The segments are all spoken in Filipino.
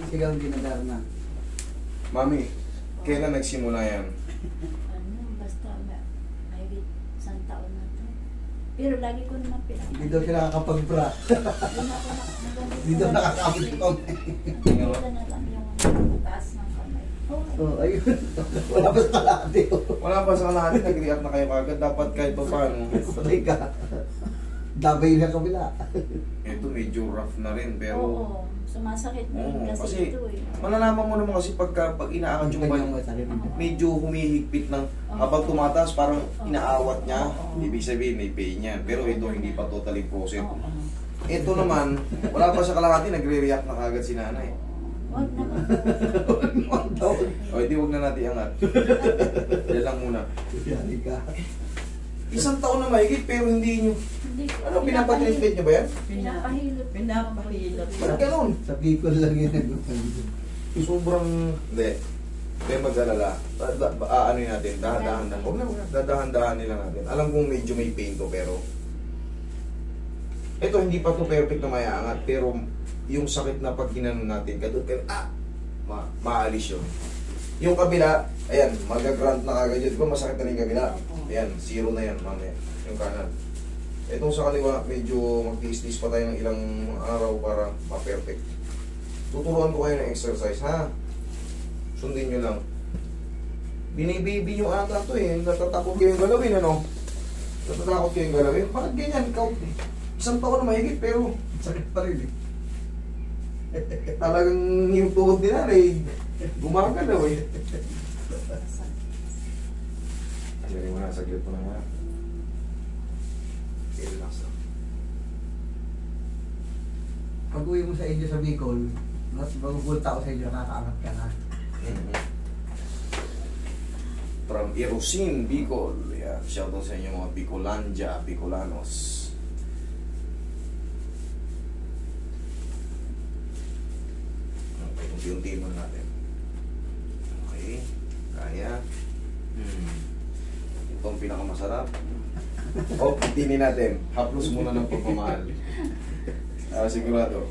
Sigaw ginadar na. Mami, kailan nagsimula yan? Basta may isang taon na to. Pero lagi ko naman Hindi daw siya nakakapag-bra. Hindi daw nakakapit ko. Wala na lang yung taas ng kamay. Oh, ayun. Wala pa sa kalahati. Wala pa sa kalahati, nag-react na kayo kagad. Dapat kahit pa paano. Patay ka. Dabay na kabila. Ito medyo rough na rin, pero... Oo, sumasakit din kasi ito eh. Malalaman mo naman kasi pag inaangat yung medyo humihigpit ng habang tumataas, parang inaawat niya. Ibig sabihin, may pain yan. Pero ito, hindi pa totally processed. Ito naman, wala pa sa kalahati, nagre-react na kagad si nanay. Huwag naman. O, hindi, huwag na natin iangat. Yan lang muna. Isang taon na mahigit, pero hindi nyo... Ano, pinapatreatment nyo ba yan? Pinapahilot. Pinapahilot. Ba't ganun? Sa people lang yun. Sobrang... Hindi. Hindi mag-alala. Ano natin, dahan-dahan lang. Huwag na, dadahan-dahan nila natin. Alam kong medyo may pain to, pero... Ito, hindi pa to perfect na mayaangat, pero yung sakit na pag ginanon natin, maalis yun. Yung kabila, ayan, mag-grant na kagad yun. Di ba masakit na rin yung kabila? Ayan, zero na yan, mamaya. Yung kanan. Itong sa kaliwa, medyo mag-tiis-tiis pa tayo ng ilang araw para ma-perfect. Tuturuan ko kayo ng exercise, ha? Sundin nyo lang. Binibaby nyo ata to eh. Natatakot kayo yung galawin, ano? Natatakot kayo yung galawin. Bakit ganyan? Ikaw, isang taon na mahigit, pero sakit pa rin eh. Talagang yung tuhod nila eh. Gumagalaw eh. Ajarin mo na, saglit mo na nga. Okay, relax lang. Pag uwi mo sa inyo sa Bicol, magugulta ako sa inyo, nakakaangat ka na. From Irusin, Bicol. Yeah, shoutout sa inyo mga Bicolandia, Bicolanos. Okay, unti-unti mo natin. Okay, kaya. Ito ang pinakamasarap. O, tinin natin. Haplos muna ng pagmamahal. Sigurado.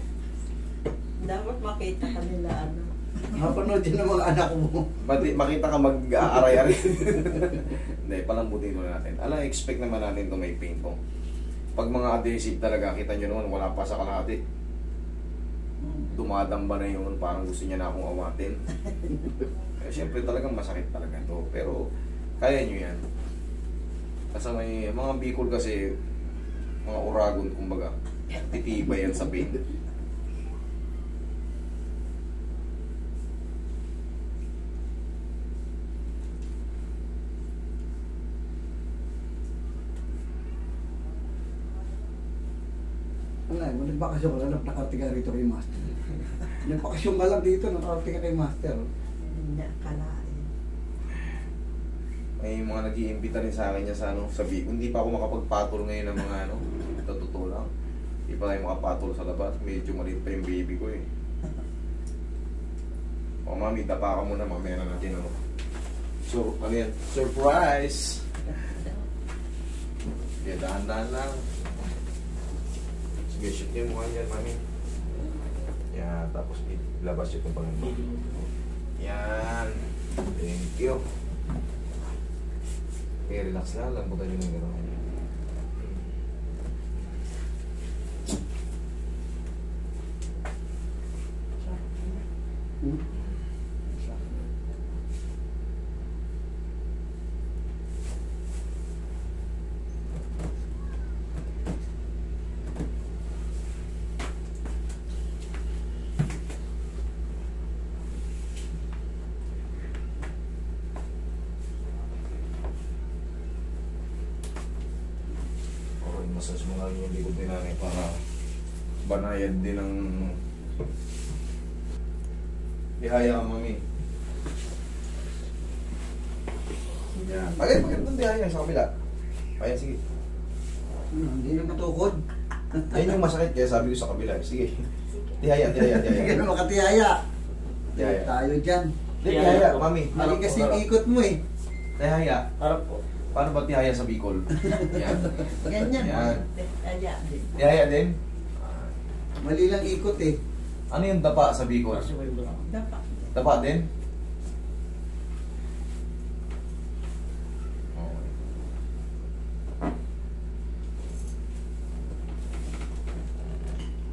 Dapat makita ka nila ano. Mapanood din ng mga anak mo. Makita ka mag-aaray-aray. Hindi, palambutin ko natin. Expect naman natin ito may pain po. Pag mga adhesive talaga, kita nyo naman, wala pa sa kalahati. Dumadamba na yun, parang gusto niya na akong awatin. Siyempre talagang masakit talaga ito. Pero, kaya nyo yan. Kasi may mga Bicol kasi, mga Oragon, kumbaga, titibay yan sa pain. Wala, nagbakasyon ka lang, nakarating ka rito kay Master. Nagbakasyon ka lang dito, nakarating ka kay Master. Hindi kalain. May mga nag-iimbita rin sa akin niya sa Bicol. Hindi pa ako makapagpatol ngayon ng mga totoo lang. Hindi pa tayo makapatol sa labas. Medyo maliit pa yung baby ko eh. O mami, dapa ka muna, mamaya na natin So, ano yan? Surprise! Okay, dahan-dahan lang. Sige, shoot niyo yung mukha niyan, mami. Yan, tapos ilabas yung pangalaman. Yan. Thank you. Okay, relax lang. Lambutan nyo ng gano'n. Massage mo lang yung likod ni nanay para banayad din ng dihaya ka, mami. Yan. Pagkat ng dihaya sa kabila. Ayan, sige. Hindi na matukod. Ayun yung masakit kaya sabi ko sa kabila. Sige. Dihaya. Hindi na makatihaya. Dihaya. Tayo dyan. Dihaya, mami. Mali kasi yung ikot mo eh. Dihaya. Harap po. Paano ba tihaya sa Bicol? Yan. Ganyan. Yan. Kaya din. Tihaya din? Mali lang ikot eh. Ano yung dapa sa Bicol? Dapat. Dapa din? Okay.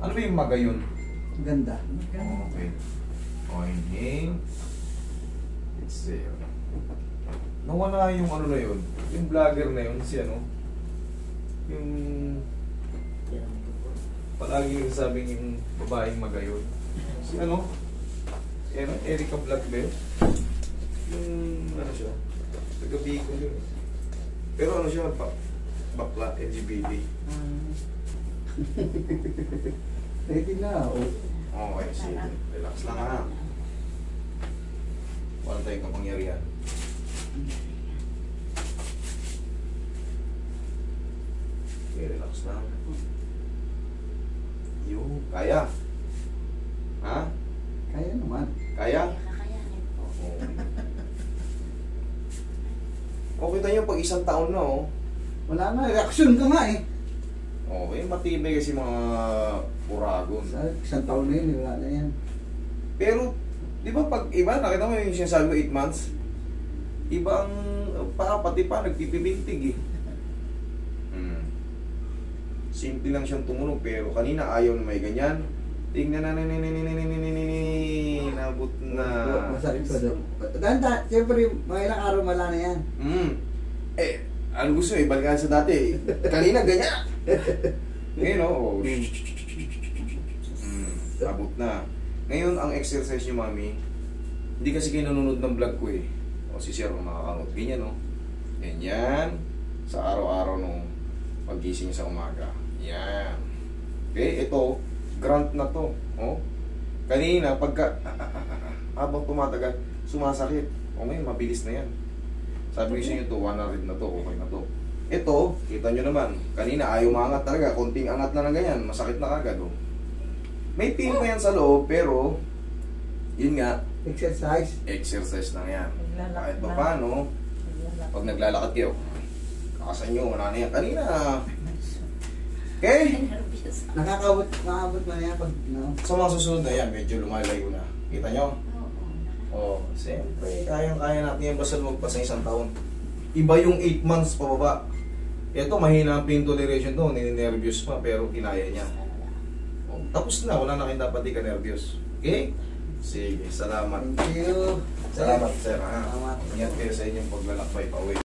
Ano ba yung magayon? Ganda. Okay. Okay, inhale. Exhale. Nawala yung ano na yun. Yung vlogger na yun. Si ano? Yung... Palagi yung sabing yung babaeng magayon. Si ano? Erica Vlog ba yun? Yung ano siya? Taga-Bicol ko yun. Pero ano siya? Bakla, LGBT. Ready na. Oh. Okay, sige. Relax lang ha. Wala tayong kapangyarihan. Okay, relax lang. Yung, kaya. Ha? Kaya naman. Kaya? Kakayanin po. Okay. Okay tayo pag isang taon na oh. Wala na. Reaksyon ka nga eh. Okay, matibay kasi mga uragon. Sa isang taon na yun, wala na yan. Pero, di ba pag iba, nakita mo yung sinasabi ko 8 months? Ibang pati pa, nagpipibintig eh. Simple lang siyang tumunog, pero kanina ayaw na may ganyan. Tingnan na, nabot na. Masarap pa daw. Dahil, siyempre, mga ilang araw wala na yan. Ano gusto eh, balikan sa dati. Kanina ganyan. Ngayon oh. Abot na. Ngayon, ang exercise niyo, mami, hindi kasi kayo nanonood ng vlog ko eh. O si Sir ang nakakanood. Ganyan oh. Ganyan. Sa araw-araw nung paggising sa umaga. Yan. Okay, ito, grant na to. Oh. Kanina, pagka, habang tumatagal, sumasakit. O ngayon, mabilis na yan. Sabi ko sa inyo to, 100 na to, okay na to. Ito, kita nyo naman, kanina ayaw maangat talaga, konting angat na ng ganyan, masakit na kagad. Oh. May pain pa yan sa loob, pero, yun nga, Exercise lang yan. Naglalakad Kahit pa na. paano, pag naglalakad kayo, kakasan nyo, wala na yan. Kanina, okay? Nervous. Nakakabot mo na yan pag, no? Sa mga susunod na yan, medyo lumalayo na. Kita nyo? Oo. Oh, siyempre, kayang-kaya natin yan basta lumagpas ng isang taon. Iba yung 8 months pababa. Ito, mahina ang pain toleration to, nininervyos pa, pero kinaya niya. Oh, tapos na, wala na kayong dapat di ka nervyos. Okay? Sige, salamat. Thank you. Salamat, sir. Ha? Salamat. Ingat kayo sa inyong paglalakbay pa uwi.